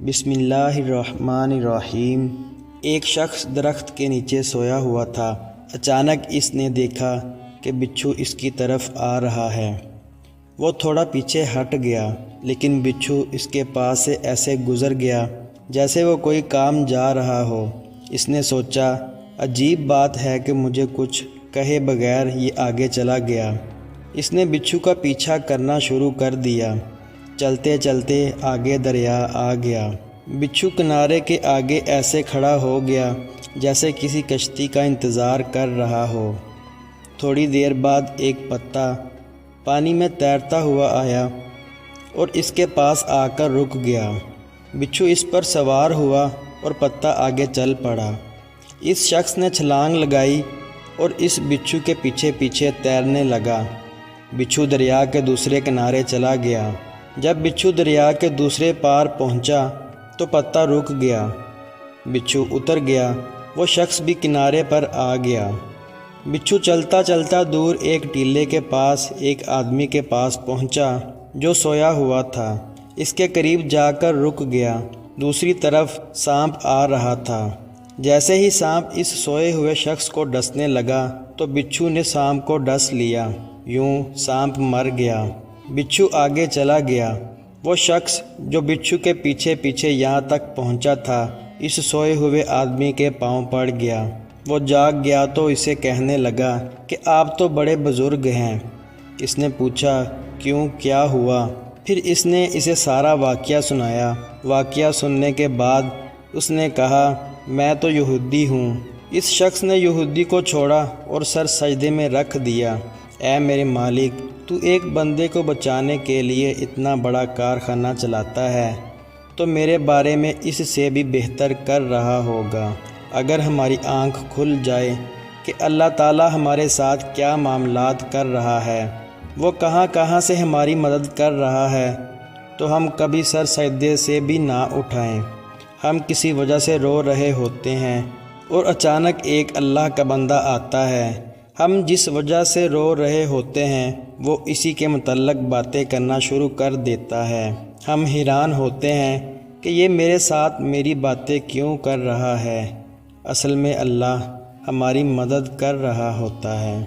بسم اللہ الرحمن الرحیم۔ ایک شخص درخت کے نیچے سویا ہوا تھا۔ اچانک اس نے دیکھا کہ بچھو اس کی طرف آ رہا ہے۔ وہ تھوڑا پیچھے ہٹ گیا، لیکن بچھو اس کے پاس سے ایسے گزر گیا جیسے وہ کوئی کام جا رہا ہو۔ اس نے سوچا، عجیب بات ہے کہ مجھے کچھ کہے بغیر یہ آگے چلا گیا۔ اس نے بچھو کا پیچھا کرنا شروع کر دیا۔ چلتے چلتے آگے دریا آ گیا۔ بچھو کنارے کے آگے ایسے کھڑا ہو گیا جیسے کسی کشتی کا انتظار کر رہا ہو۔ تھوڑی دیر بعد ایک پتا پانی میں تیرتا ہوا آیا اور اس کے پاس آ کر رک گیا۔ بچھو اس پر سوار ہوا اور پتا آگے چل پڑا۔ اس شخص نے چھلانگ لگائی اور اس بچھو کے پیچھے پیچھے تیرنے لگا۔ بچھو دریا کے دوسرے کنارے چلا گیا۔ جب بچھو دریا کے دوسرے پار پہنچا تو پتا رک گیا۔ بچھو اتر گیا۔ وہ شخص بھی کنارے پر آ گیا۔ بچھو چلتا چلتا دور ایک ٹیلے کے پاس ایک آدمی کے پاس پہنچا جو سویا ہوا تھا۔ اس کے قریب جا کر رک گیا۔ دوسری طرف سانپ آ رہا تھا۔ جیسے ہی سانپ اس سوئے ہوئے شخص کو ڈسنے لگا تو بچھو نے سانپ کو ڈس لیا۔ یوں سانپ مر گیا۔ بچھو آگے چلا گیا۔ وہ شخص جو بچھو کے پیچھے پیچھے یہاں تک پہنچا تھا، اس سوئے ہوئے آدمی کے پاؤں پڑ گیا۔ وہ جاگ گیا تو اسے کہنے لگا کہ آپ تو بڑے بزرگ ہیں۔ اس نے پوچھا، کیوں، کیا ہوا؟ پھر اس نے اسے سارا واقعہ سنایا۔ واقعہ سننے کے بعد اس نے کہا، میں تو یہودی ہوں۔ اس شخص نے یہودی کو چھوڑا اور سر سجدے میں رکھ دیا۔ اے میرے مالک، تو ایک بندے کو بچانے کے لیے اتنا بڑا کارخانہ چلاتا ہے تو میرے بارے میں اس سے بھی بہتر کر رہا ہوگا۔ اگر ہماری آنکھ کھل جائے کہ اللہ تعالی ہمارے ساتھ کیا معاملات کر رہا ہے، وہ کہاں کہاں سے ہماری مدد کر رہا ہے، تو ہم کبھی سر سجدے سے بھی نہ اٹھائیں۔ ہم کسی وجہ سے رو رہے ہوتے ہیں اور اچانک ایک اللہ کا بندہ آتا ہے۔ ہم جس وجہ سے رو رہے ہوتے ہیں وہ اسی کے متعلق باتیں کرنا شروع کر دیتا ہے۔ ہم حیران ہوتے ہیں کہ یہ میرے ساتھ میری باتیں کیوں کر رہا ہے۔ اصل میں اللہ ہماری مدد کر رہا ہوتا ہے۔